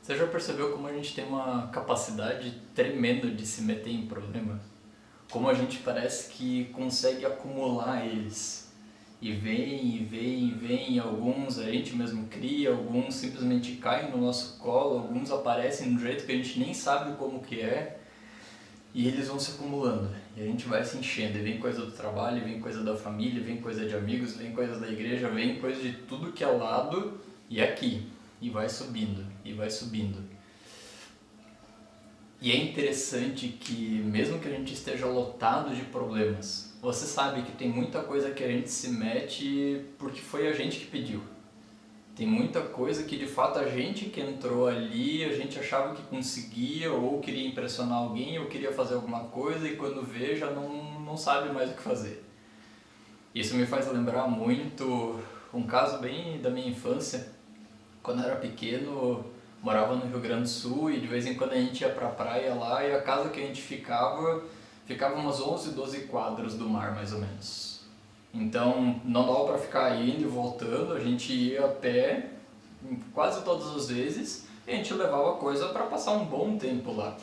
Você já percebeu como a gente tem uma capacidade tremenda de se meter em problema? Como a gente parece que consegue acumular eles. E vem, e vem, e vem, e alguns a gente mesmo cria, alguns simplesmente caem no nosso colo, alguns aparecem de um jeito que a gente nem sabe como que é, e eles vão se acumulando. E a gente vai se enchendo, e vem coisa do trabalho, vem coisa da família, vem coisa de amigos, vem coisa da igreja, vem coisa de tudo que é lado, e aqui. E vai subindo, e vai subindo. E é interessante que, mesmo que a gente esteja lotado de problemas, você sabe que tem muita coisa que a gente se mete porque foi a gente que pediu. Tem muita coisa que de fato a gente que entrou ali, a gente achava que conseguia, ou queria impressionar alguém, ou queria fazer alguma coisa, e quando vê já não sabe mais o que fazer. Isso me faz lembrar muito um caso bem da minha infância. Quando eu era pequeno, morava no Rio Grande do Sul e de vez em quando a gente ia pra praia lá e a casa que a gente ficava umas 11, 12 quadras do mar mais ou menos. Então não dava pra ficar indo e voltando, a gente ia a pé quase todas as vezes e a gente levava coisa para passar um bom tempo lá.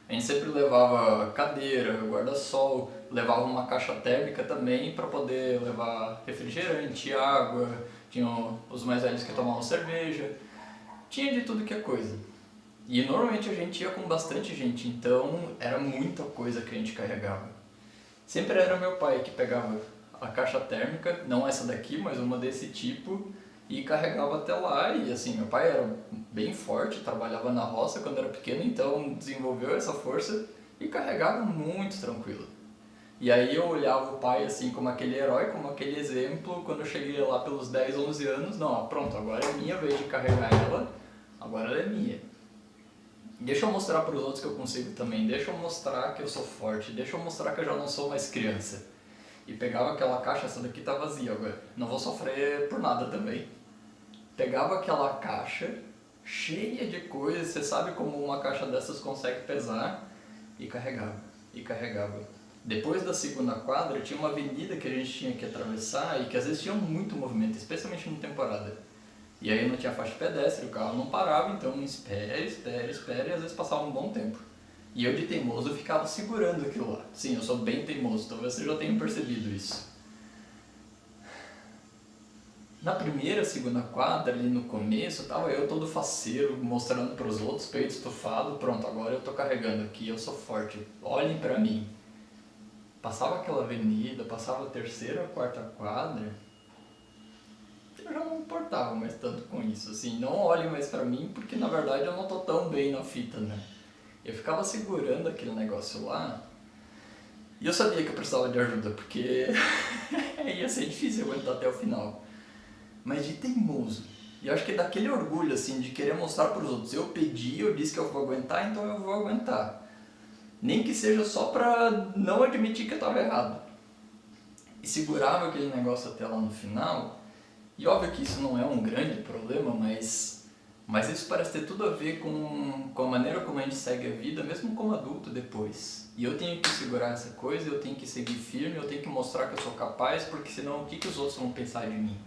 A gente sempre levava cadeira, guarda-sol, levava uma caixa térmica também para poder levar refrigerante, água, tinha os mais velhos que tomavam cerveja, tinha de tudo que é coisa. E normalmente a gente ia com bastante gente, então era muita coisa que a gente carregava. Sempre era meu pai que pegava a caixa térmica, não essa daqui, mas uma desse tipo, e carregava até lá. E assim, meu pai era bem forte, trabalhava na roça quando era pequeno, então desenvolveu essa força e carregava muito tranquilo. E aí eu olhava o pai assim como aquele herói, como aquele exemplo, quando eu cheguei lá pelos 10, 11 anos, não, pronto, agora é minha vez de carregar ela, agora ela é minha. Deixa eu mostrar para os outros que eu consigo também, deixa eu mostrar que eu sou forte, deixa eu mostrar que eu já não sou mais criança. E pegava aquela caixa, essa daqui tá vazia agora, não vou sofrer por nada também. Pegava aquela caixa, cheia de coisas, você sabe como uma caixa dessas consegue pesar, e carregava, e carregava. Depois da segunda quadra, tinha uma avenida que a gente tinha que atravessar e que às vezes tinha muito movimento, especialmente na temporada. E aí não tinha faixa de pedestre, o carro não parava, então espera, e às vezes passava um bom tempo. E eu de teimoso ficava segurando aquilo lá. Sim, eu sou bem teimoso, talvez você já tenha percebido isso. Na primeira, segunda quadra, ali no começo, tava eu todo faceiro, mostrando para os outros, peito estufado, pronto, agora eu tô carregando aqui, eu sou forte, olhem pra mim. Passava aquela avenida, passava a terceira, quarta quadra, eu já não me importava mais tanto com isso, assim, não olhem mais pra mim, porque na verdade eu não tô tão bem na fita, né? Eu ficava segurando aquele negócio lá, e eu sabia que eu precisava de ajuda, porque ia ser difícil aguentar até o final. Mas de teimoso. E eu acho que é daquele orgulho, assim, de querer mostrar para os outros. Eu pedi, eu disse que eu vou aguentar, então eu vou aguentar. Nem que seja só pra não admitir que eu estava errado. E segurava aquele negócio até lá no final. E óbvio que isso não é um grande problema, mas isso parece ter tudo a ver com a maneira como a gente segue a vida, mesmo como adulto depois. E eu tenho que segurar essa coisa, eu tenho que seguir firme, eu tenho que mostrar que eu sou capaz, porque senão o que os outros vão pensar de mim?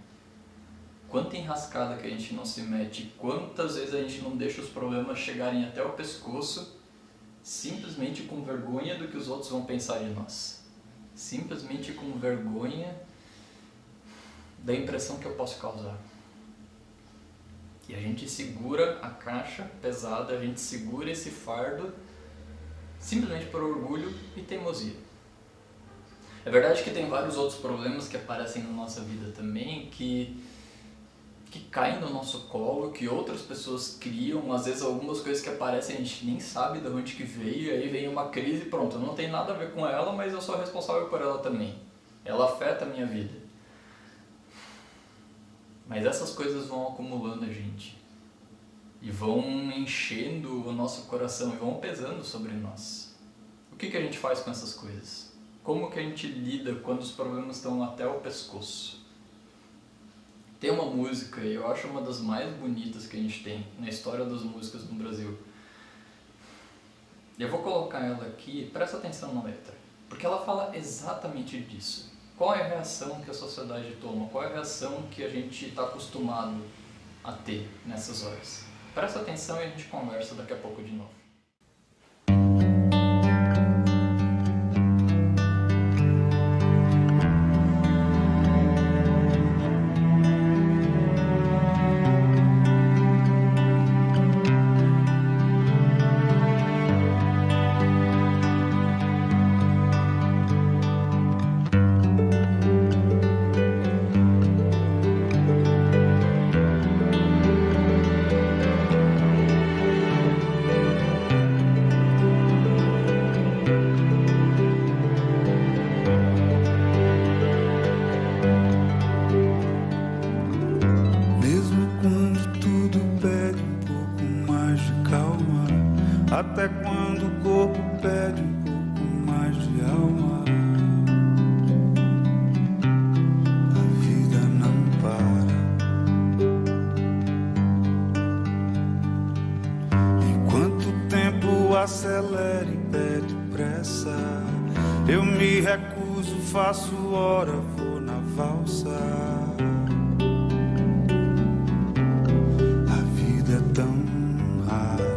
Quanta enrascada que a gente não se mete, quantas vezes a gente não deixa os problemas chegarem até o pescoço, simplesmente com vergonha do que os outros vão pensar de nós. Simplesmente com vergonha da impressão que eu posso causar. E a gente segura a caixa pesada, a gente segura esse fardo, simplesmente por orgulho e teimosia. É verdade que tem vários outros problemas que aparecem na nossa vida também, que caem no nosso colo, que outras pessoas criam, às vezes algumas coisas que aparecem a gente nem sabe de onde que veio, e aí vem uma crise e pronto, não tem nada a ver com ela, mas eu sou responsável por ela também. Ela afeta a minha vida. Mas essas coisas vão acumulando a gente, e vão enchendo o nosso coração, e vão pesando sobre nós. O que a gente faz com essas coisas? Como que a gente lida quando os problemas estão até o pescoço? Tem uma música, e eu acho uma das mais bonitas que a gente tem na história das músicas no Brasil. Eu vou colocar ela aqui, presta atenção na letra, porque ela fala exatamente disso. Qual é a reação que a sociedade toma? Qual é a reação que a gente está acostumado a ter nessas horas? Presta atenção e a gente conversa daqui a pouco de novo. Até quando o corpo pede um pouco mais de alma, a vida não para. Enquanto o tempo acelera e pede pressa, eu me recuso, faço hora, vou na valsa. A vida é tão rara.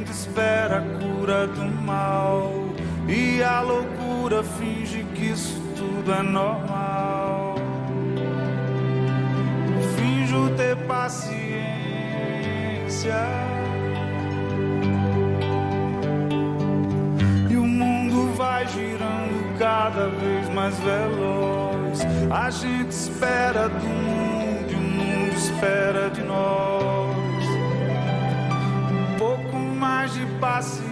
Espera a cura do mal e a loucura finge que isso tudo é normal. Finjo ter paciência e o mundo vai girando cada vez mais veloz. A gente espera do mundo e o mundo espera de nós. Mais de paciência.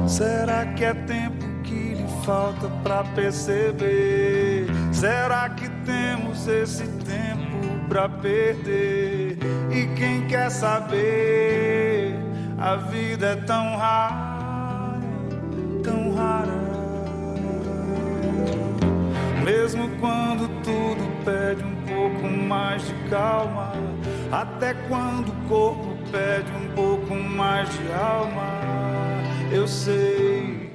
Será que é tempo que lhe falta pra perceber? Será que temos esse tempo pra perder? E quem quer saber? A vida é tão rara, tão rara. Mesmo quando tudo pede um pouco mais de calma, até quando o corpo pede um pouco mais de alma, eu sei,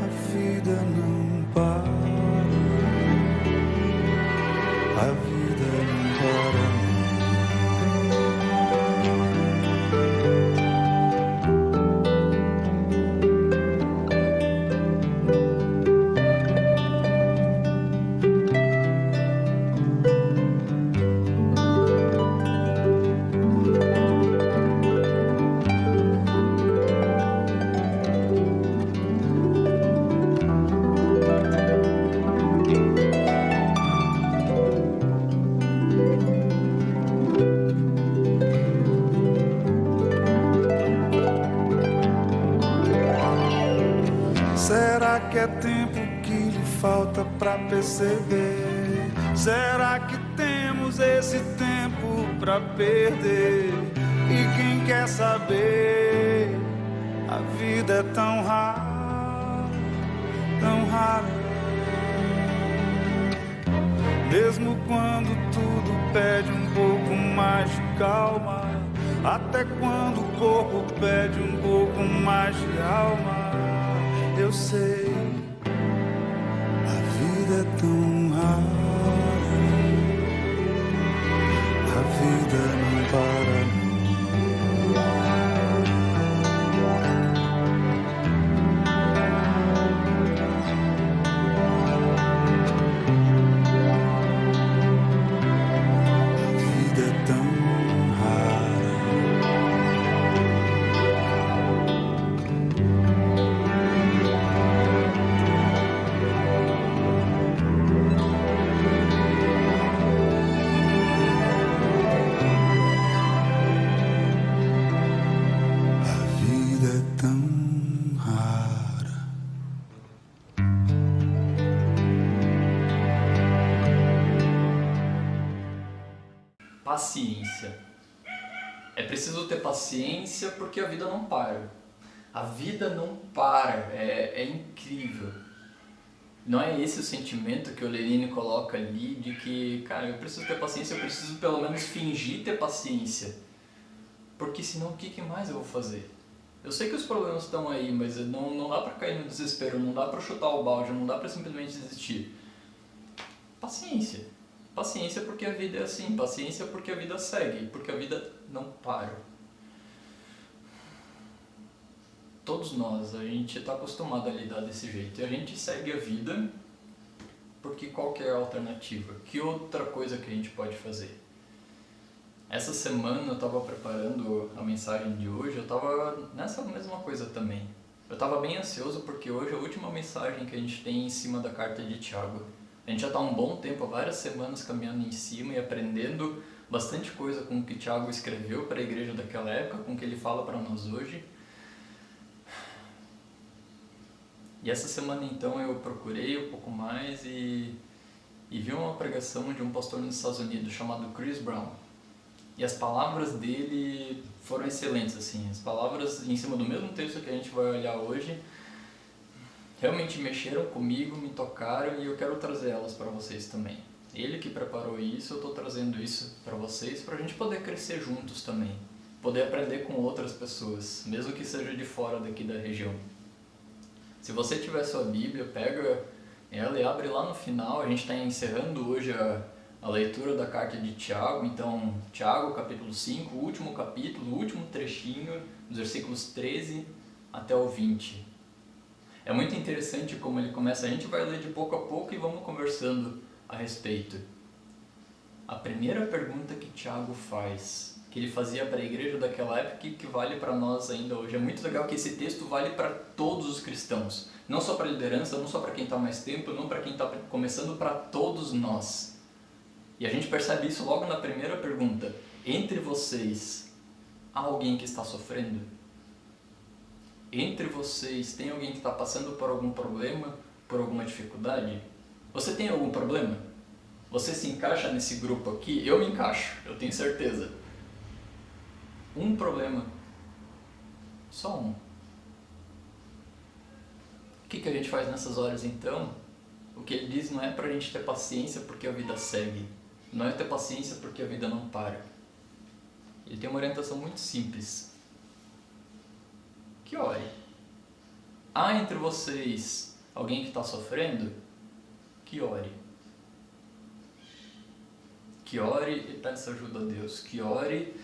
a vida não para, a vida não para. Será que é tempo que lhe falta pra perceber? Será que temos esse tempo pra perder? E quem quer saber? A vida é tão rara, tão rara. Mesmo quando tudo pede um pouco mais de calma, até quando o corpo pede um pouco mais de alma, eu sei, a vida é tão rara, a vida não para. Paciência. É preciso ter paciência porque a vida não para. A vida não para, é incrível. Não é esse o sentimento que o Lenine coloca ali de que, cara, eu preciso ter paciência, eu preciso pelo menos fingir ter paciência. Porque senão o que mais eu vou fazer? Eu sei que os problemas estão aí, mas não dá pra cair no desespero, não dá pra chutar o balde, não dá pra simplesmente desistir. Paciência. Paciência porque a vida é assim, paciência porque a vida segue, porque a vida não para. Todos nós, a gente está acostumado a lidar desse jeito, e a gente segue a vida porque qual que é a alternativa? Que outra coisa que a gente pode fazer? Essa semana eu estava preparando a mensagem de hoje, eu estava nessa mesma coisa também. Eu estava bem ansioso porque hoje é a última mensagem que a gente tem em cima da carta de Tiago. A gente já está há um bom tempo, há várias semanas caminhando em cima e aprendendo bastante coisa com o que Tiago escreveu para a igreja daquela época, com o que ele fala para nós hoje. E essa semana então eu procurei um pouco mais e vi uma pregação de um pastor nos Estados Unidos chamado Chris Brown. E as palavras dele foram excelentes, assim, as palavras em cima do mesmo texto que a gente vai olhar hoje realmente mexeram comigo, me tocaram e eu quero trazer elas para vocês também. Ele que preparou isso, eu estou trazendo isso para vocês, para a gente poder crescer juntos também, poder aprender com outras pessoas, mesmo que seja de fora daqui da região. Se você tiver sua Bíblia, pega ela e abre lá no final. A gente está encerrando hoje a leitura da carta de Tiago, então Tiago capítulo 5, o último capítulo, o último trechinho, dos versículos 13 até o 20. É muito interessante como ele começa, a gente vai ler de pouco a pouco e vamos conversando a respeito. A primeira pergunta que Tiago faz, que ele fazia para a igreja daquela época e que vale para nós ainda hoje. É muito legal que esse texto vale para todos os cristãos, não só para a liderança, não só para quem está mais tempo, não para quem está começando, para todos nós. E a gente percebe isso logo na primeira pergunta. Entre vocês, há alguém que está sofrendo? Entre vocês, tem alguém que está passando por algum problema, por alguma dificuldade? Você tem algum problema? Você se encaixa nesse grupo aqui? Eu me encaixo, eu tenho certeza. Um problema. Só um. O que a gente faz nessas horas então? O que ele diz não é pra gente ter paciência porque a vida segue. Não é ter paciência porque a vida não para. Ele tem uma orientação muito simples. Que ore. Há entre vocês alguém que está sofrendo? Que ore. Que ore e peça ajuda a Deus. Que ore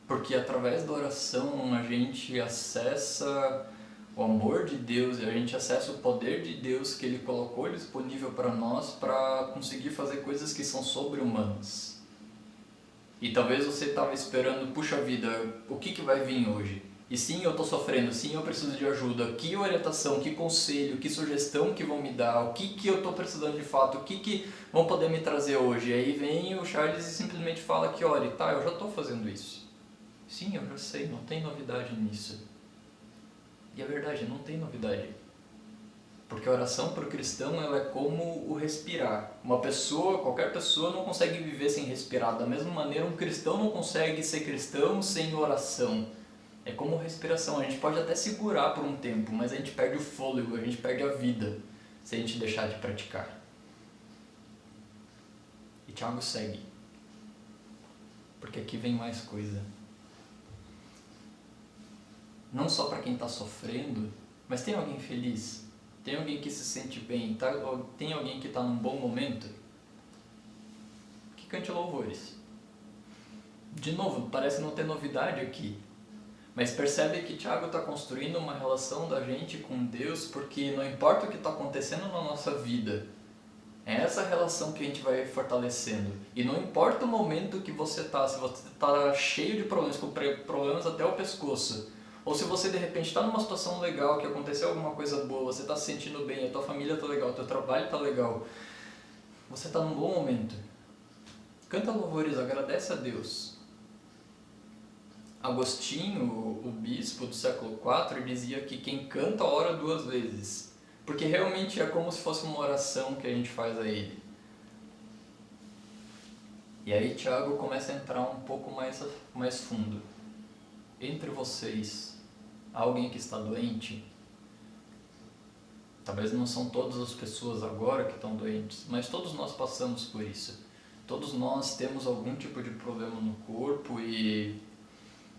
porque através da oração a gente acessa o amor de Deus e a gente acessa o poder de Deus que Ele colocou disponível para nós para conseguir fazer coisas que são sobre-humanas. E talvez você estava esperando, puxa vida, o que vai vir hoje? E sim, eu estou sofrendo, sim, eu preciso de ajuda. Que orientação, que conselho, que sugestão que vão me dar? O que eu estou precisando de fato? O que vão poder me trazer hoje? E aí vem o Charles e simplesmente fala que, olha, tá, eu já estou fazendo isso. Sim, eu já sei, não tem novidade nisso. E é verdade, não tem novidade. Porque a oração para o cristão ela é como o respirar. Uma pessoa, qualquer pessoa não consegue viver sem respirar. Da mesma maneira, um cristão não consegue ser cristão sem oração. É como respiração. A gente pode até segurar por um tempo, mas a gente perde o fôlego, a gente perde a vida se a gente deixar de praticar. E Tiago segue. Porque aqui vem mais coisa. Não só para quem está sofrendo, mas tem alguém feliz? Tem alguém que se sente bem? Tem alguém que está num bom momento? Que cante louvores. De novo, parece não ter novidade aqui. Mas percebe que Tiago está construindo uma relação da gente com Deus, porque não importa o que está acontecendo na nossa vida, é essa relação que a gente vai fortalecendo. E não importa o momento que você está, se você está cheio de problemas, com problemas até o pescoço, ou se você de repente está numa situação legal, que aconteceu alguma coisa boa, você está se sentindo bem, a tua família está legal, o teu trabalho está legal, você está num bom momento. Canta louvores, agradece a Deus. Agostinho, o bispo do século IV, dizia que quem canta ora 2 vezes, porque realmente é como se fosse uma oração que a gente faz a ele. E aí Tiago começa a entrar um pouco mais fundo. Entre vocês, há alguém que está doente? Talvez não são todas as pessoas agora que estão doentes, mas todos nós passamos por isso. Todos nós temos algum tipo de problema no corpo e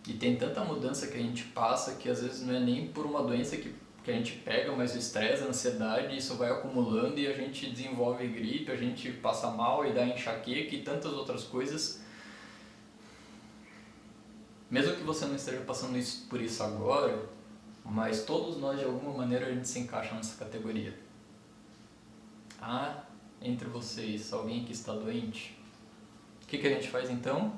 E tem tanta mudança que a gente passa que às vezes não é nem por uma doença que a gente pega, mas o estresse, a ansiedade, isso vai acumulando e a gente desenvolve gripe, a gente passa mal e dá enxaqueca e tantas outras coisas. Mesmo que você não esteja passando por isso agora, mas todos nós de alguma maneira a gente se encaixa nessa categoria. Há entre vocês alguém que está doente? O que a gente faz então?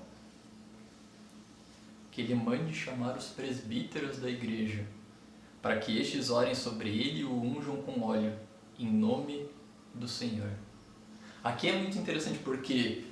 Que ele mande chamar os presbíteros da igreja, para que estes orem sobre ele e o unjam com óleo, em nome do Senhor. Aqui é muito interessante porque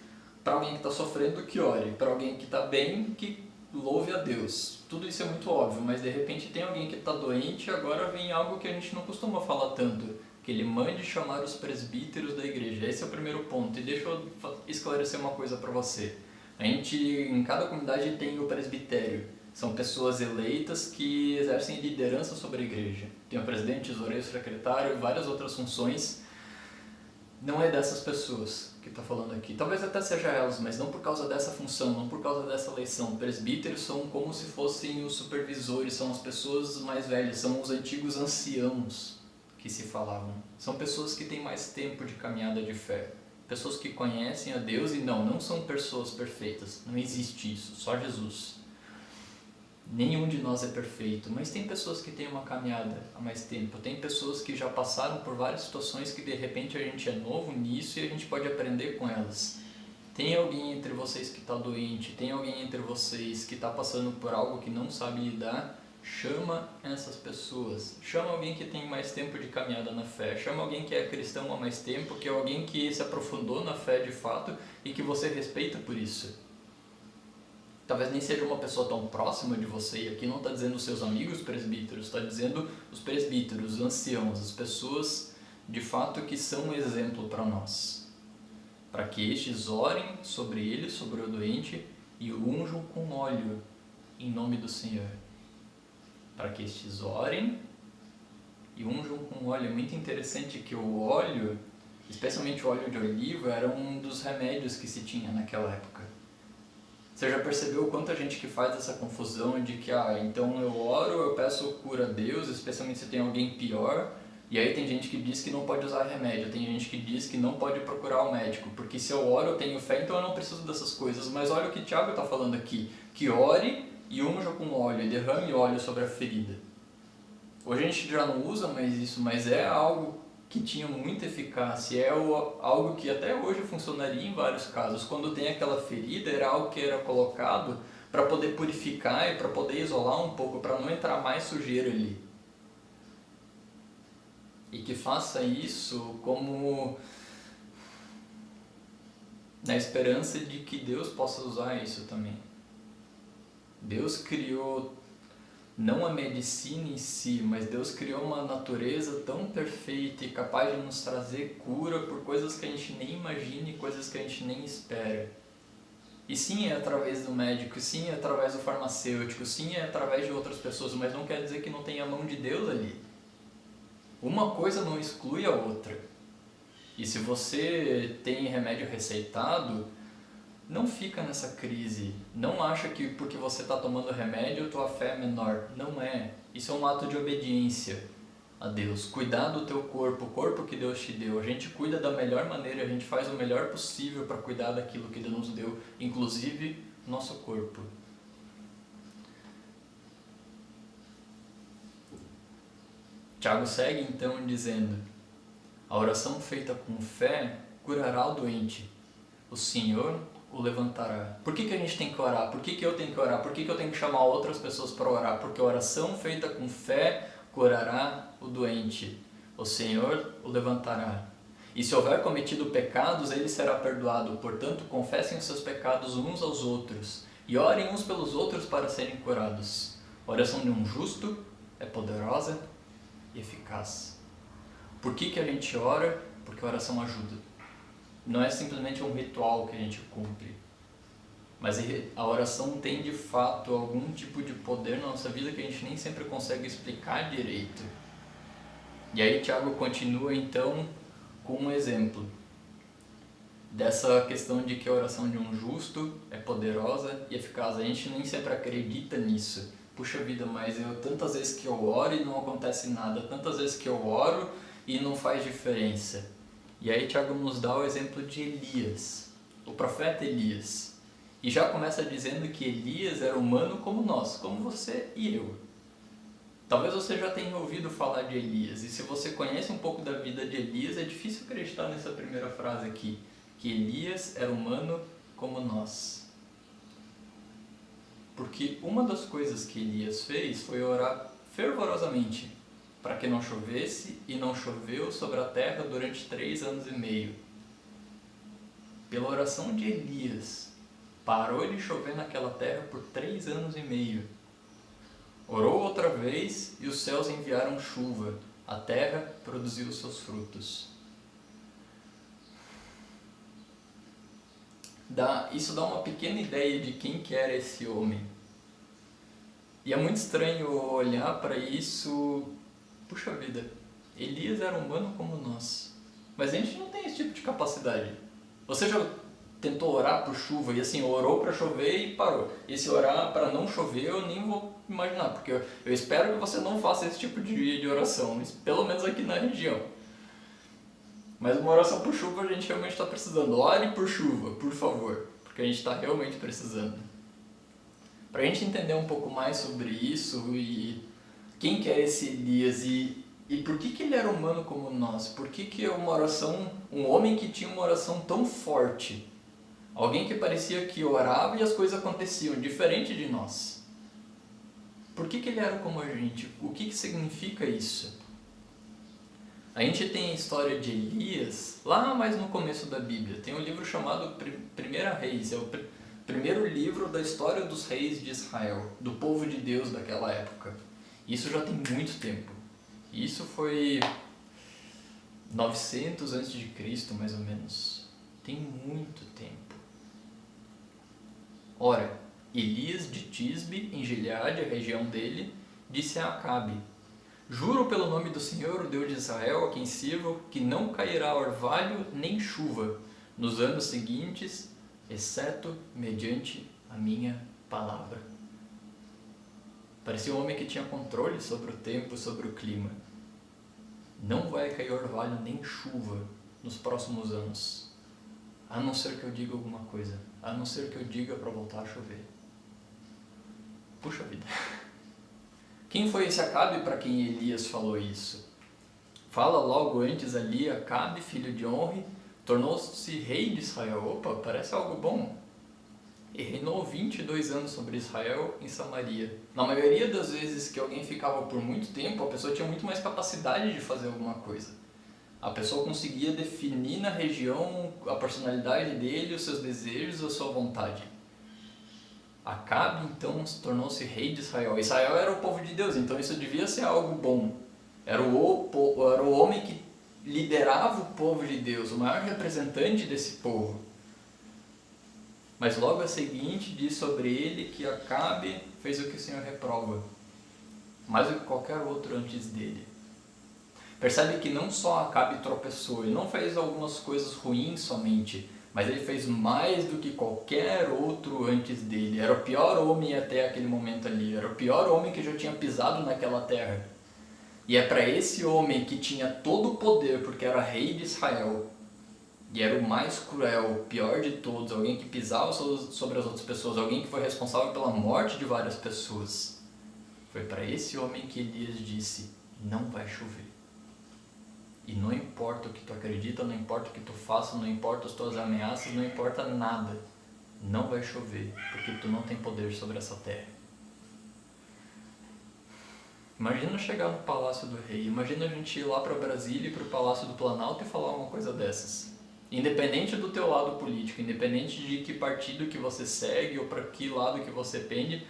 para alguém que está sofrendo, que ore, para alguém que está bem, que louve a Deus. Tudo isso é muito óbvio, mas de repente tem alguém que está doente e agora vem algo que a gente não costuma falar tanto, que ele mande chamar os presbíteros da igreja. Esse é o primeiro ponto. E deixa eu esclarecer uma coisa para você. A gente, em cada comunidade, tem o presbitério. São pessoas eleitas que exercem liderança sobre a igreja. Tem o presidente, tesoureiro, secretário e várias outras funções. Não é dessas pessoas que está falando aqui. Talvez até seja elas, mas não por causa dessa função, não por causa dessa eleição. Presbíteros são como se fossem os supervisores, são as pessoas mais velhas, são os antigos anciãos que se falavam. São pessoas que têm mais tempo de caminhada de fé. Pessoas que conhecem a Deus e não são pessoas perfeitas. Não existe isso, só Jesus. Nenhum de nós é perfeito, mas tem pessoas que têm uma caminhada há mais tempo. Tem pessoas que já passaram por várias situações que de repente a gente é novo nisso e a gente pode aprender com elas. Tem alguém entre vocês que está doente, tem alguém entre vocês que está passando por algo que não sabe lidar, chama essas pessoas. Chama alguém que tem mais tempo de caminhada na fé. Chama alguém que é cristão há mais tempo, que é alguém que se aprofundou na fé de fato e que você respeita por isso. Talvez nem seja uma pessoa tão próxima de você, e aqui não está dizendo os seus amigos presbíteros, está dizendo os presbíteros, os anciãos, as pessoas de fato que são um exemplo para nós. Para que estes orem sobre ele, sobre o doente, e o unjam com óleo, em nome do Senhor. Para que estes orem e unjam com óleo. É muito interessante que o óleo, especialmente o óleo de oliva, era um dos remédios que se tinha naquela época. Você já percebeu quanta gente que faz essa confusão de que, então eu oro, eu peço cura a Deus, especialmente se tem alguém pior, e aí tem gente que diz que não pode usar remédio, tem gente que diz que não pode procurar o médico, porque se eu oro eu tenho fé, então eu não preciso dessas coisas. Mas olha o que Tiago está falando aqui, que ore e unja com óleo, e derrame óleo sobre a ferida. Hoje a gente já não usa mais isso, mas é algo que tinha muita eficácia, é algo que até hoje funcionaria em vários casos. Quando tem aquela ferida, era algo que era colocado para poder purificar e para poder isolar um pouco, para não entrar mais sujeira ali. E que faça isso como na esperança de que Deus possa usar isso também. Deus criou não a medicina em si, mas Deus criou uma natureza tão perfeita e capaz de nos trazer cura por coisas que a gente nem imagina e coisas que a gente nem espera. E sim, é através do médico, sim, é através do farmacêutico, sim, é através de outras pessoas, mas não quer dizer que não tenha a mão de Deus ali. Uma coisa não exclui a outra. E se você tem remédio receitado, não fica nessa crise. Não acha que porque você está tomando remédio, tua fé é menor. Não é. Isso é um ato de obediência a Deus. Cuidar do teu corpo, o corpo que Deus te deu. A gente cuida da melhor maneira, a gente faz o melhor possível para cuidar daquilo que Deus nos deu, inclusive nosso corpo. Tiago segue então dizendo: a oração feita com fé curará o doente. O Senhor o levantará. Por que a gente tem que orar? Por que eu tenho que orar? Por que eu tenho que chamar outras pessoas para orar? Porque a oração feita com fé curará o doente. O Senhor o levantará. E se houver cometido pecados, ele será perdoado. Portanto, confessem os seus pecados uns aos outros e orem uns pelos outros para serem curados. A oração de um justo é poderosa e eficaz. Por que a gente ora? Porque a oração ajuda. Não é simplesmente um ritual que a gente cumpre, mas a oração tem de fato algum tipo de poder na nossa vida que a gente nem sempre consegue explicar direito. E aí Tiago continua então com um exemplo. dessa questão de que a oração de um justo é poderosa e eficaz. A gente nem sempre acredita nisso. Puxa vida, mas tantas vezes que eu oro e não acontece nada, tantas vezes que eu oro e não faz diferença. E aí Tiago nos dá o exemplo de Elias, o profeta Elias. E já começa dizendo que Elias era humano como nós, como você e eu. Talvez você já tenha ouvido falar de Elias, e se você conhece um pouco da vida de Elias, é difícil acreditar nessa primeira frase aqui, que Elias era humano como nós. Porque uma das coisas que Elias fez foi orar fervorosamente para que não chovesse, e não choveu sobre a terra durante 3 anos e meio. Pela oração de Elias, parou de chover naquela terra por 3 anos e meio. Orou outra vez e os céus enviaram chuva. A terra produziu seus frutos. Isso dá uma pequena ideia de quem que era esse homem. E é muito estranho olhar para isso. Puxa vida, Elias era humano como nós. Mas a gente não tem esse tipo de capacidade. Você já tentou orar por chuva e assim, orou para chover e parou. E se orar para não chover, eu nem vou imaginar, porque eu espero que você não faça esse tipo de oração, pelo menos aqui na região. Mas uma oração por chuva a gente realmente está precisando. Ore por chuva, por favor, porque a gente está realmente precisando. Para a gente entender um pouco mais sobre isso e quem que é esse Elias e por que ele era humano como nós, por que uma oração, um homem que tinha uma oração tão forte, alguém que parecia que orava e as coisas aconteciam, diferente de nós. Por que ele era como a gente? O que significa isso? A gente tem a história de Elias lá mais no começo da Bíblia. Tem um livro chamado Primeira Reis, é o primeiro livro da história dos reis de Israel, do povo de Deus daquela época. Isso já tem muito tempo. Isso foi 900 a.C., mais ou menos. Tem muito tempo. Ora, Elias de Tisbe, em Gileade, a região dele, disse a Acabe: juro pelo nome do Senhor, o Deus de Israel, a quem sirvo, que não cairá orvalho nem chuva nos anos seguintes, exceto mediante a minha palavra. Parecia um homem que tinha controle sobre o tempo, sobre o clima. Não vai cair orvalho nem chuva nos próximos anos, a não ser que eu diga alguma coisa, a não ser que eu diga para voltar a chover. Puxa vida. Quem foi esse Acabe para quem Elias falou isso? Fala logo antes ali, Acabe, filho de Onri, tornou-se rei de Israel. Opa, parece algo bom. E reinou 22 anos sobre Israel em Samaria. Na maioria das vezes que alguém ficava por muito tempo, a pessoa tinha muito mais capacidade de fazer alguma coisa. A pessoa conseguia definir na região a personalidade dele, os seus desejos, a sua vontade. Acabe então tornou-se rei de Israel. Israel era o povo de Deus, então isso devia ser algo bom. Era o homem que liderava o povo de Deus, o maior representante desse povo. Mas logo a seguinte diz sobre ele que Acabe fez o que o Senhor reprova, mais do que qualquer outro antes dele. Percebe que não só Acabe tropeçou, ele não fez algumas coisas ruins somente, mas ele fez mais do que qualquer outro antes dele. Era o pior homem até aquele momento ali, era o pior homem que já tinha pisado naquela terra. E é para esse homem que tinha todo o poder, porque era rei de Israel, e era o mais cruel, o pior de todos, alguém que pisava sobre as outras pessoas, alguém que foi responsável pela morte de várias pessoas. Foi para esse homem que Elias disse: não vai chover. E não importa o que tu acredita, não importa o que tu faça, não importa as tuas ameaças, não importa nada. Não vai chover, porque tu não tem poder sobre essa terra. Imagina chegar no Palácio do Rei, imagina a gente ir lá para Brasília e para o Palácio do Planalto e falar uma coisa dessas. Independente do teu lado político, independente de que partido que você segue ou para que lado que você pende,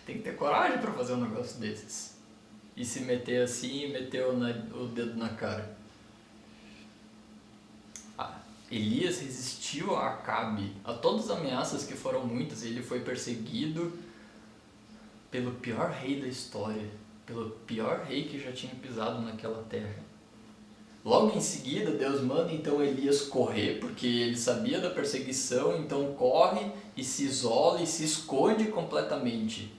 tem que ter coragem para fazer um negócio desses. E se meter assim e meter o dedo na cara. Elias resistiu a Acabe, a todas as ameaças que foram muitas. Ele foi perseguido pelo pior rei da história, pelo pior rei que já tinha pisado naquela terra. Logo em seguida, Deus manda então Elias correr, porque ele sabia da perseguição, então corre e se isola e se esconde completamente.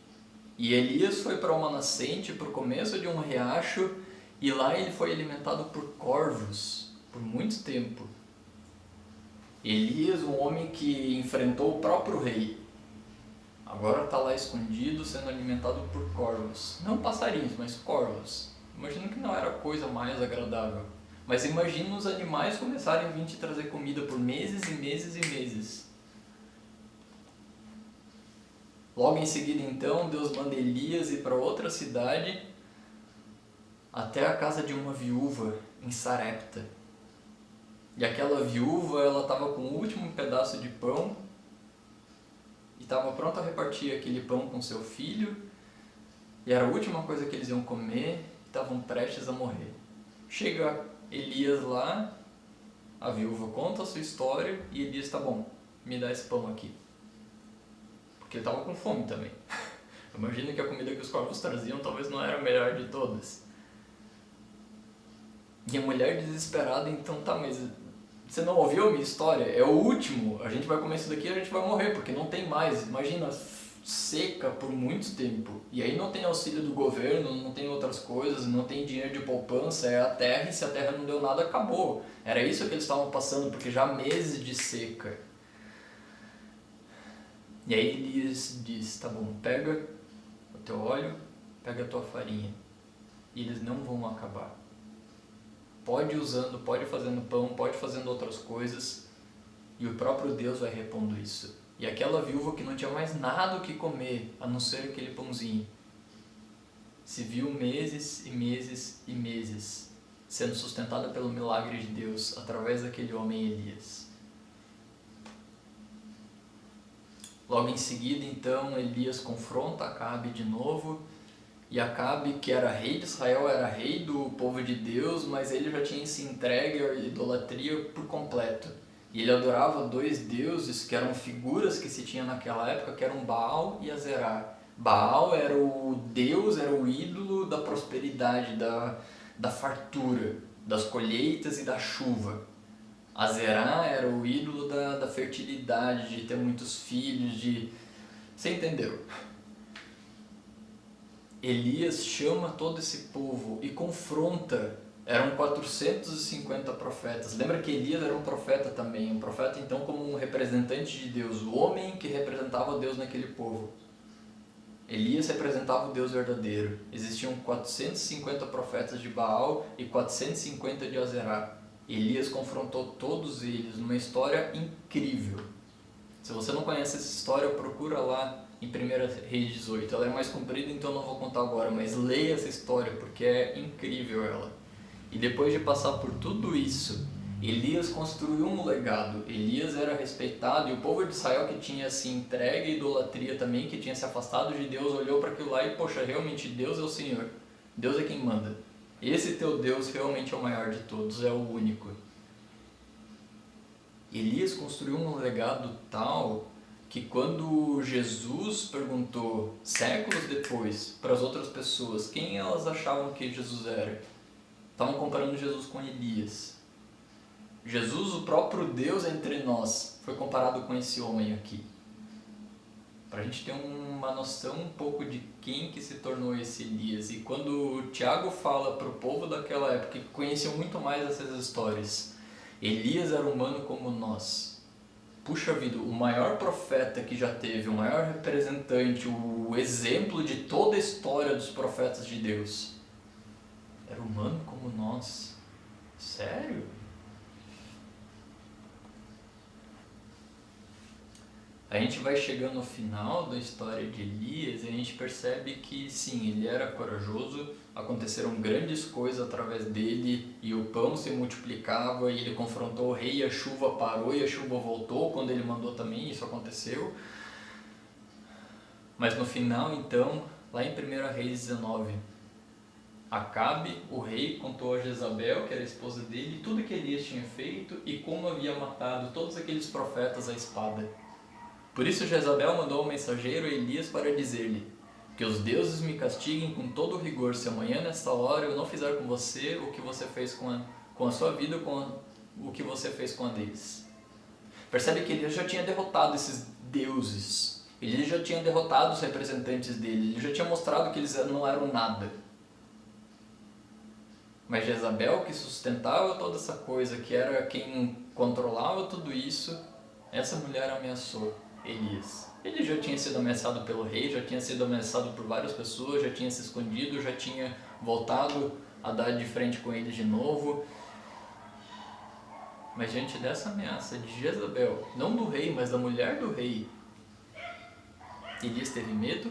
E Elias foi para uma nascente, para o começo de um riacho, e lá ele foi alimentado por corvos por muito tempo. Elias, um homem que enfrentou o próprio rei, agora está lá escondido, sendo alimentado por corvos. Não passarinhos, mas corvos. Imagino que não era a coisa mais agradável. Mas imagina os animais começarem a vir te trazer comida por meses e meses e meses. Logo em seguida, então, Deus manda Elias ir para outra cidade, até a casa de uma viúva em Sarepta. E aquela viúva, ela estava com o último pedaço de pão e estava pronta a repartir aquele pão com seu filho, e era a última coisa que eles iam comer, e estavam prestes a morrer. Chega Elias lá, a viúva conta a sua história e Elias, tá bom, me dá esse pão aqui. Porque ele estava com fome também. Imagina que a comida que os corvos traziam talvez não era a melhor de todas. E a mulher desesperada, então, tá, mas você não ouviu a minha história? É o último, a gente vai comer isso daqui e a gente vai morrer, porque não tem mais. Imagina, seca por muito tempo. E aí não tem auxílio do governo, não tem outras coisas, não tem dinheiro de poupança, é a terra, e se a terra não deu nada, acabou. Era isso que eles estavam passando, porque já há meses de seca. E aí Elias diz, tá bom, pega o teu óleo, pega a tua farinha, e eles não vão acabar. Pode ir usando, pode ir fazendo pão, pode ir fazendo outras coisas, e o próprio Deus vai repondo isso. E aquela viúva que não tinha mais nada o que comer, a não ser aquele pãozinho, se viu meses e meses e meses sendo sustentada pelo milagre de Deus através daquele homem Elias. Logo em seguida, então, Elias confronta Acabe de novo, e Acabe, que era rei de Israel, era rei do povo de Deus, mas ele já tinha se entregue à idolatria por completo. E ele adorava dois deuses, que eram figuras que se tinha naquela época, que eram Baal e Azerá. Baal era o deus, era o ídolo da prosperidade, da fartura, das colheitas e da chuva. Azerá era o ídolo da fertilidade, de ter muitos filhos, de... Você entendeu? Elias chama todo esse povo e confronta. Eram 450 profetas. Lembra que Elias era um profeta também. Um profeta, então, como um representante de Deus. O homem que representava Deus naquele povo. Elias representava o Deus verdadeiro. Existiam 450 profetas de Baal e 450 de Azerá. Elias confrontou todos eles numa história incrível. Se você não conhece essa história, procura lá em 1 Reis 18. Ela é mais comprida, então não vou contar agora, mas leia essa história, porque é incrível ela. E depois de passar por tudo isso, Elias construiu um legado. Elias era respeitado, e o povo de Israel, que tinha se entregue à idolatria também, que tinha se afastado de Deus, olhou para aquilo lá e, poxa, realmente Deus é o Senhor. Deus é quem manda. Esse teu Deus realmente é o maior de todos, é o único. Elias construiu um legado tal que quando Jesus perguntou, séculos depois, para as outras pessoas, quem elas achavam que Jesus era, estavam comparando Jesus com Elias. Jesus, o próprio Deus entre nós, foi comparado com esse homem aqui. Para a gente ter uma noção um pouco de quem que se tornou esse Elias. E quando Tiago fala para o povo daquela época, que conheciam muito mais essas histórias, Elias era humano como nós. Puxa vida, o maior profeta que já teve, o maior representante, o exemplo de toda a história dos profetas de Deus, era humano como nós. Sério? A gente vai chegando ao final da história de Elias e a gente percebe que sim, ele era corajoso, aconteceram grandes coisas através dele e o pão se multiplicava e ele confrontou o rei e a chuva parou e a chuva voltou quando ele mandou também, isso aconteceu. Mas no final então, lá em 1 Reis 19, Acabe, o rei, contou a Jezabel, que era a esposa dele, tudo que Elias tinha feito e como havia matado todos aqueles profetas à espada. Por isso Jezabel mandou um mensageiro a Elias para dizer-lhe: que os deuses me castiguem com todo rigor, se amanhã nesta hora eu não fizer com você o que você fez com com a sua vida, com o que você fez com a deles. Percebe que Elias já tinha derrotado esses deuses, ele já tinha derrotado os representantes dele, ele já tinha mostrado que eles não eram nada. Mas Jezabel, que sustentava toda essa coisa, que era quem controlava tudo isso, essa mulher ameaçou Elias. Ele já tinha sido ameaçado pelo rei, já tinha sido ameaçado por várias pessoas, já tinha se escondido, já tinha voltado a dar de frente com ele de novo. Mas diante dessa ameaça de Jezabel, não do rei, mas da mulher do rei, Elias teve medo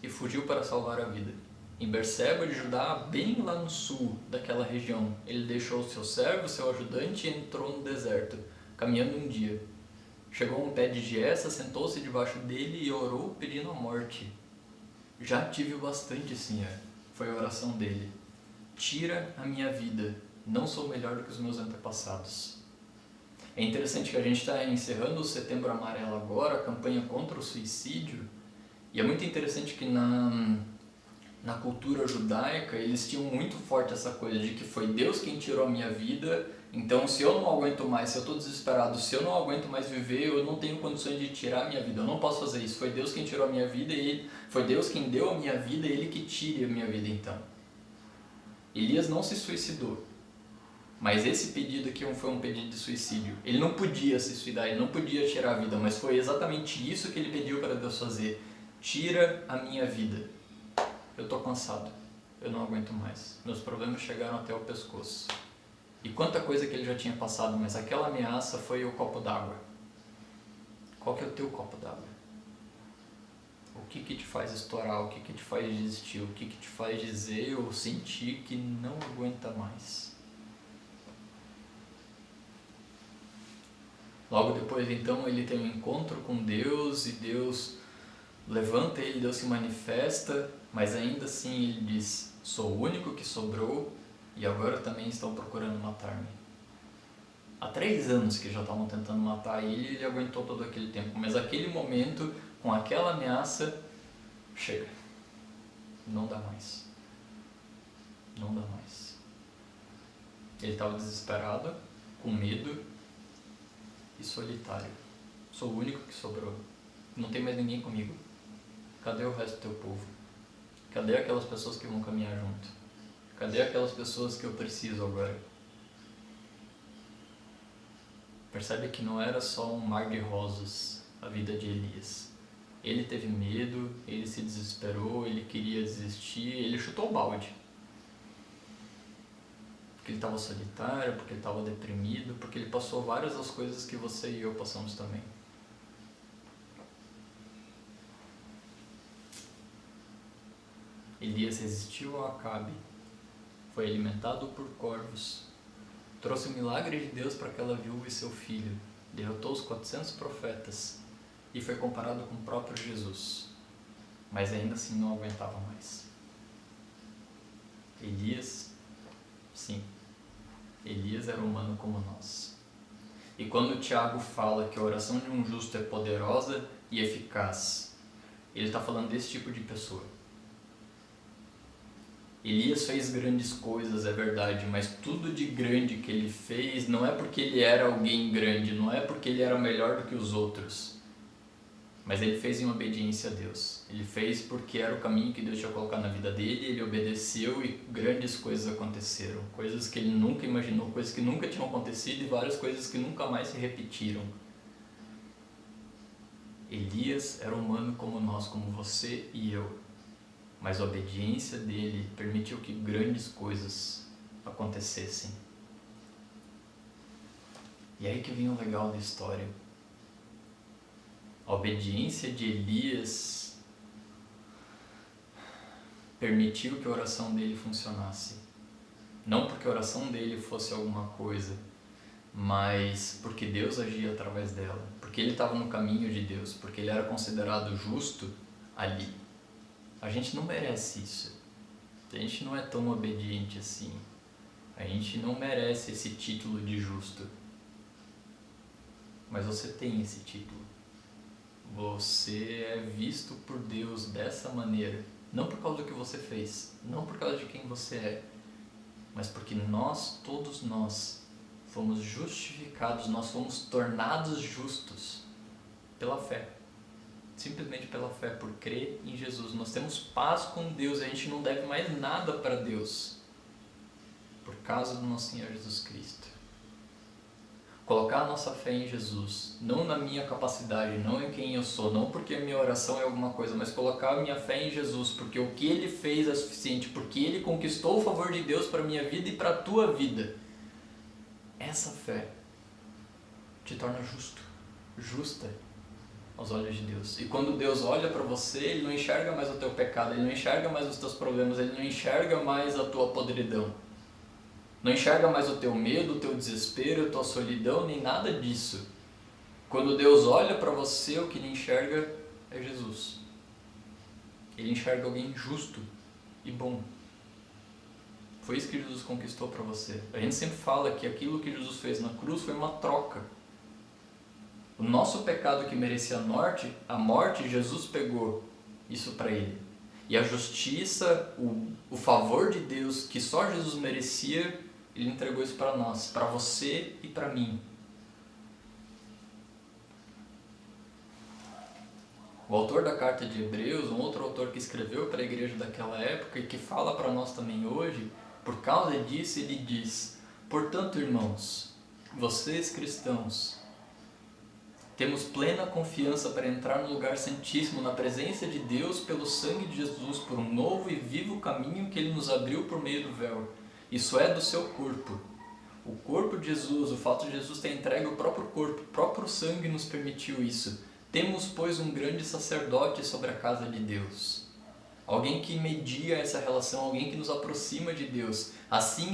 e fugiu para salvar a vida. Em Berseba de Judá, bem lá no sul daquela região, ele deixou o seu servo, seu ajudante, e entrou no deserto, caminhando um dia. Chegou a um pé de Giessa, sentou-se debaixo dele e orou pedindo a morte. Já tive bastante, Senhor, foi a oração dele. Tira a minha vida, não sou melhor do que os meus antepassados. É interessante que a gente está encerrando o Setembro Amarelo agora, a campanha contra o suicídio, e é muito interessante que na cultura judaica, eles tinham muito forte essa coisa de que foi Deus quem tirou a minha vida, então se eu não aguento mais, se eu estou desesperado, se eu não aguento mais viver, eu não tenho condições de tirar a minha vida, eu não posso fazer isso, foi Deus quem tirou a minha vida, e foi Deus quem deu a minha vida, Ele que tire a minha vida então. Elias não se suicidou, mas esse pedido aqui foi um pedido de suicídio. Ele não podia se suicidar, ele não podia tirar a vida, mas foi exatamente isso que ele pediu para Deus fazer. Tira a minha vida. Eu estou cansado, eu não aguento mais. Meus problemas chegaram até o pescoço. E quanta coisa que ele já tinha passado, mas aquela ameaça foi o copo d'água. Qual que é o teu copo d'água? O que te faz estourar? O que te faz desistir? O que te faz dizer ou sentir que não aguenta mais? Logo depois, então, ele tem um encontro com Deus e Deus levanta ele, Deus se manifesta, mas ainda assim ele diz: sou o único que sobrou e agora também estão procurando matar-me. Há 3 anos que já estavam tentando matar ele e ele aguentou todo aquele tempo, mas aquele momento, com aquela ameaça, chega. Não dá mais. Não dá mais. Ele estava desesperado, com medo e solitário. Sou o único que sobrou. Não tem mais ninguém comigo. Cadê o resto do teu povo? Cadê aquelas pessoas que vão caminhar junto? Cadê aquelas pessoas que eu preciso agora? Percebe que não era só um mar de rosas a vida de Elias. Ele teve medo, ele se desesperou, ele queria desistir, ele chutou o balde. Porque ele estava solitário, porque ele estava deprimido, porque ele passou várias das coisas que você e eu passamos também. Elias resistiu a Acabe, foi alimentado por corvos, trouxe o milagre de Deus para aquela viúva e seu filho, derrotou os 400 profetas e foi comparado com o próprio Jesus, mas ainda assim não aguentava mais. Elias, sim, Elias era humano como nós. E quando Tiago fala que a oração de um justo é poderosa e eficaz, ele está falando desse tipo de pessoa. Elias fez grandes coisas, é verdade, mas tudo de grande que ele fez não é porque ele era alguém grande, não é porque ele era melhor do que os outros, mas ele fez em obediência a Deus. Ele fez porque era o caminho que Deus tinha colocado na vida dele, ele obedeceu e grandes coisas aconteceram, coisas que ele nunca imaginou, coisas que nunca tinham acontecido e várias coisas que nunca mais se repetiram. Elias era humano como nós, como você e eu. Mas a obediência dele permitiu que grandes coisas acontecessem. E aí que vem o legal da história. A obediência de Elias permitiu que a oração dele funcionasse. Não porque a oração dele fosse alguma coisa, mas porque Deus agia através dela. Porque ele estava no caminho de Deus, porque ele era considerado justo ali. A gente não merece isso. A gente não é tão obediente assim. A gente não merece esse título de justo. Mas você tem esse título. Você é visto por Deus dessa maneira. Não por causa do que você fez. Não por causa de quem você é. mas porque nós, todos nós, fomos justificados, nós fomos tornados justos pela fé. Simplesmente pela fé, por crer em Jesus. Nós temos paz com Deus, a gente não deve mais nada para Deus, por causa do nosso Senhor Jesus Cristo. Colocar a nossa fé em Jesus, não na minha capacidade, não em quem eu sou, não porque a minha oração é alguma coisa, mas colocar a minha fé em Jesus, porque o que Ele fez é suficiente, porque Ele conquistou o favor de Deus para a minha vida e para a tua vida. Essa fé te torna justo, justa aos olhos de Deus. E quando Deus olha para você, Ele não enxerga mais o teu pecado, Ele não enxerga mais os teus problemas, Ele não enxerga mais a tua podridão. Não enxerga mais o teu medo, o teu desespero, a tua solidão, nem nada disso. Quando Deus olha para você, o que Ele enxerga é Jesus. Ele enxerga alguém justo e bom. Foi isso que Jesus conquistou para você. A gente sempre fala que aquilo que Jesus fez na cruz foi uma troca. O nosso pecado que merecia a morte, Jesus pegou isso para Ele. E a justiça, o favor de Deus que só Jesus merecia, Ele entregou isso para nós, para você e para mim. O autor da carta de Hebreus, um outro autor que escreveu para a igreja daquela época e que fala para nós também hoje, por causa disso ele diz: portanto, irmãos, vocês cristãos, temos plena confiança para entrar no lugar santíssimo, na presença de Deus, pelo sangue de Jesus, por um novo e vivo caminho que Ele nos abriu por meio do véu. Isso é do seu corpo. O corpo de Jesus, o fato de Jesus ter entregue o próprio corpo, o próprio sangue nos permitiu isso. Temos, pois, um grande sacerdote sobre a casa de Deus. Alguém que media essa relação, alguém que nos aproxima de Deus. Assim,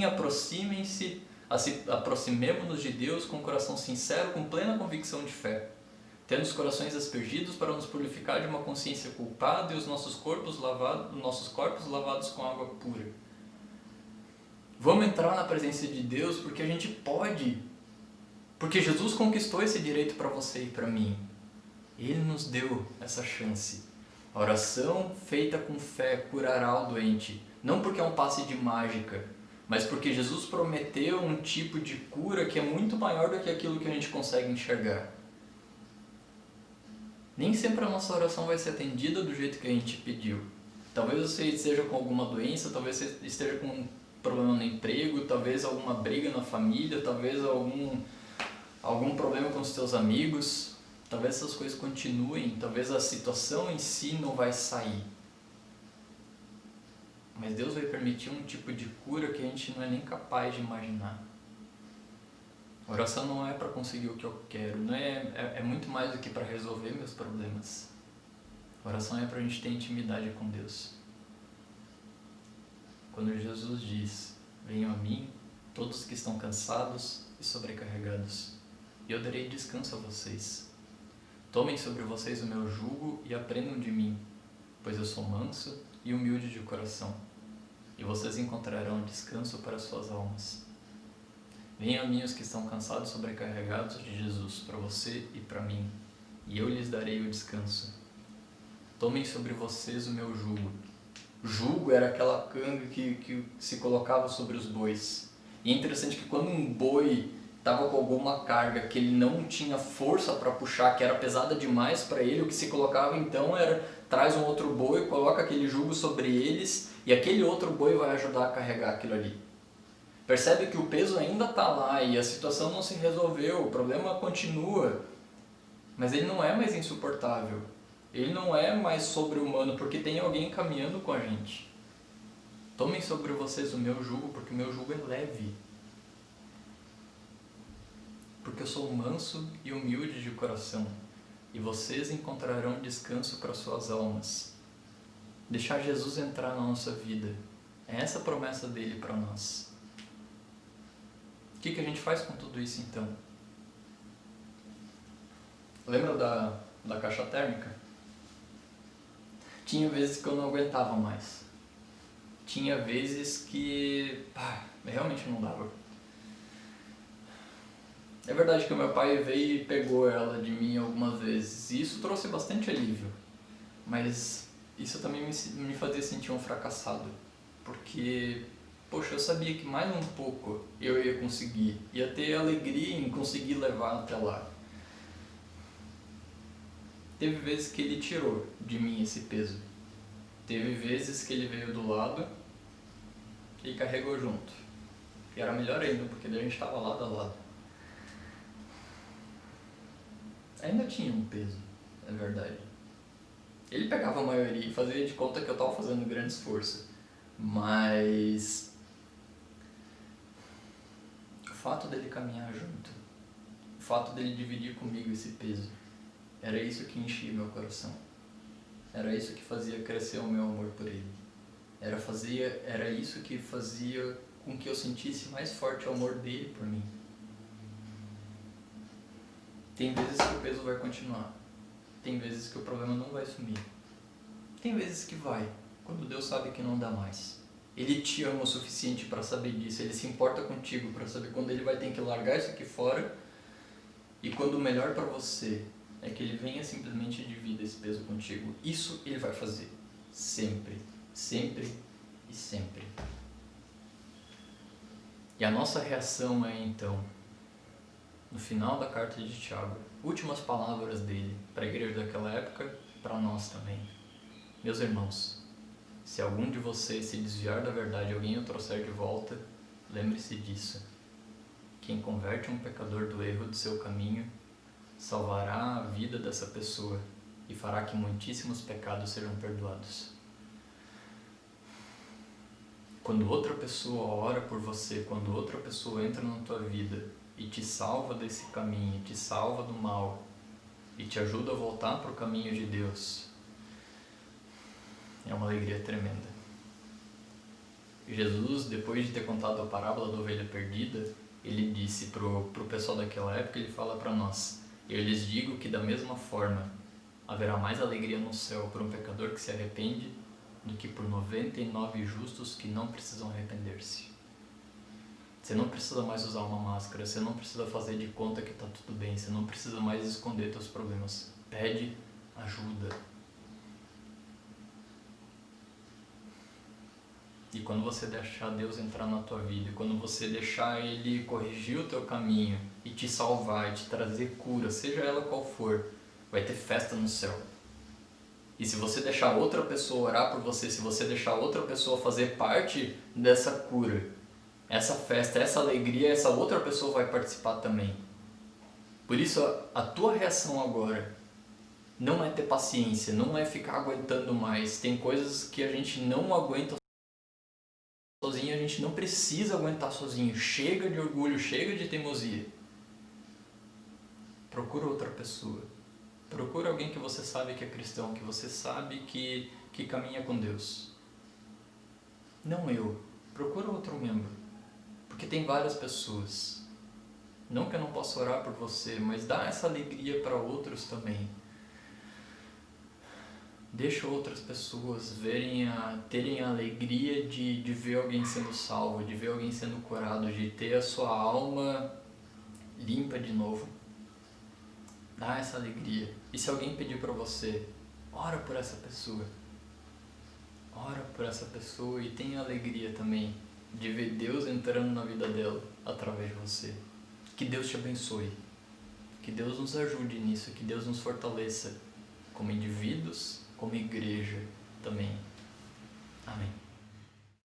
aproximemo-nos de Deus com um coração sincero, com plena convicção de fé, tendo os corações aspergidos para nos purificar de uma consciência culpada e os nossos corpos lavados com água pura. Vamos entrar na presença de Deus porque a gente pode, porque Jesus conquistou esse direito para você e para mim. Ele nos deu essa chance. A oração feita com fé curará o doente, não porque é um passe de mágica, mas porque Jesus prometeu um tipo de cura que é muito maior do que aquilo que a gente consegue enxergar. Nem sempre a nossa oração vai ser atendida do jeito que a gente pediu. Talvez você esteja com alguma doença, talvez você esteja com um problema no emprego, talvez alguma briga na família, talvez algum problema com os teus amigos. Talvez essas coisas continuem, talvez a situação em si não vai sair. Mas Deus vai permitir um tipo de cura que a gente não é nem capaz de imaginar. A oração não é para conseguir o que eu quero, não é muito mais do que para resolver meus problemas. A oração é para a gente ter intimidade com Deus. Quando Jesus diz: venham a mim, todos que estão cansados e sobrecarregados, e eu darei descanso a vocês. Tomem sobre vocês o meu jugo e aprendam de mim, pois eu sou manso e humilde de coração, e vocês encontrarão descanso para suas almas. Venham a mim os que estão cansados e sobrecarregados, de Jesus, para você e para mim, e eu lhes darei o descanso. Tomem sobre vocês o meu jugo. Jugo era aquela canga que se colocava sobre os bois. E é interessante que quando um boi estava com alguma carga que ele não tinha força para puxar, que era pesada demais para ele, o que se colocava então era: traz um outro boi, coloca aquele jugo sobre eles e aquele outro boi vai ajudar a carregar aquilo ali. Percebe que o peso ainda está lá e a situação não se resolveu, o problema continua, mas ele não é mais insuportável, ele não é mais sobre-humano, porque tem alguém caminhando com a gente. Tomem sobre vocês o meu jugo, porque o meu jugo é leve. Porque eu sou manso e humilde de coração, e vocês encontrarão descanso para suas almas. Deixar Jesus entrar na nossa vida, é essa a promessa dele para nós. O que a gente faz com tudo isso então? Lembra da caixa térmica? Tinha vezes que eu não aguentava mais. Tinha vezes que realmente não dava. É verdade que o meu pai veio e pegou ela de mim algumas vezes, e isso trouxe bastante alívio, mas isso também me fazia sentir um fracassado, porque poxa, eu sabia que mais um pouco eu ia conseguir, ia ter alegria em conseguir levar até lá. Teve vezes que ele tirou de mim esse peso. Teve vezes que ele veio do lado e carregou junto. E era melhor ainda, porque daí a gente estava lado a lado. Ainda tinha um peso, é verdade. Ele pegava a maioria e fazia de conta que eu estava fazendo grande esforço. Mas o fato dele caminhar junto, o fato dele dividir comigo esse peso, era isso que enchia meu coração. Era isso que fazia crescer o meu amor por ele. Era isso que fazia com que eu sentisse mais forte o amor dele por mim. Tem vezes que o peso vai continuar. Tem vezes que o problema não vai sumir. Tem vezes que vai, quando Deus sabe que não dá mais. Ele te ama o suficiente para saber disso. Ele se importa contigo para saber quando ele vai ter que largar isso aqui fora. E quando o melhor para você é que ele venha simplesmente e divida esse peso contigo. Isso ele vai fazer. Sempre, sempre e sempre. E a nossa reação é então, no final da carta de Tiago, últimas palavras dele para a igreja daquela época, para nós também. Meus irmãos, se algum de vocês se desviar da verdade e alguém o trouxer de volta, lembre-se disso. Quem converte um pecador do erro de seu caminho, salvará a vida dessa pessoa e fará que muitíssimos pecados sejam perdoados. Quando outra pessoa ora por você, quando outra pessoa entra na tua vida e te salva desse caminho, te salva do mal e te ajuda a voltar para o caminho de Deus, é uma alegria tremenda. Jesus, depois de ter contado a parábola da ovelha perdida, ele disse pro pessoal daquela época, ele fala para nós: eu lhes digo que da mesma forma haverá mais alegria no céu por um pecador que se arrepende do que por 99 justos que não precisam arrepender-se. Você não precisa mais usar uma máscara, você não precisa fazer de conta que está tudo bem, você não precisa mais esconder teus problemas. Pede ajuda. E quando você deixar Deus entrar na tua vida, quando você deixar Ele corrigir o teu caminho e te salvar e te trazer cura, seja ela qual for, vai ter festa no céu. E se você deixar outra pessoa orar por você, se você deixar outra pessoa fazer parte dessa cura, essa festa, essa alegria, essa outra pessoa vai participar também. Por isso, a tua reação agora não é ter paciência, não é ficar aguentando mais. Tem coisas que a gente não aguenta sozinho, a gente não precisa aguentar sozinho. Chega de orgulho, chega de teimosia. Procura outra pessoa. Procura alguém que você sabe que é cristão, que você sabe que caminha com Deus. Não eu. Procura outro membro. Porque tem várias pessoas. Não que eu não possa orar por você, mas dá essa alegria para outros também. Deixa outras pessoas terem a alegria de ver alguém sendo salvo, de ver alguém sendo curado, de ter a sua alma limpa de novo. Dá essa alegria. E se alguém pedir para você, ora por essa pessoa. Ora por essa pessoa e tenha alegria também de ver Deus entrando na vida dela através de você. Que Deus te abençoe. Que Deus nos ajude nisso, que Deus nos fortaleça como indivíduos, como igreja também. Amém.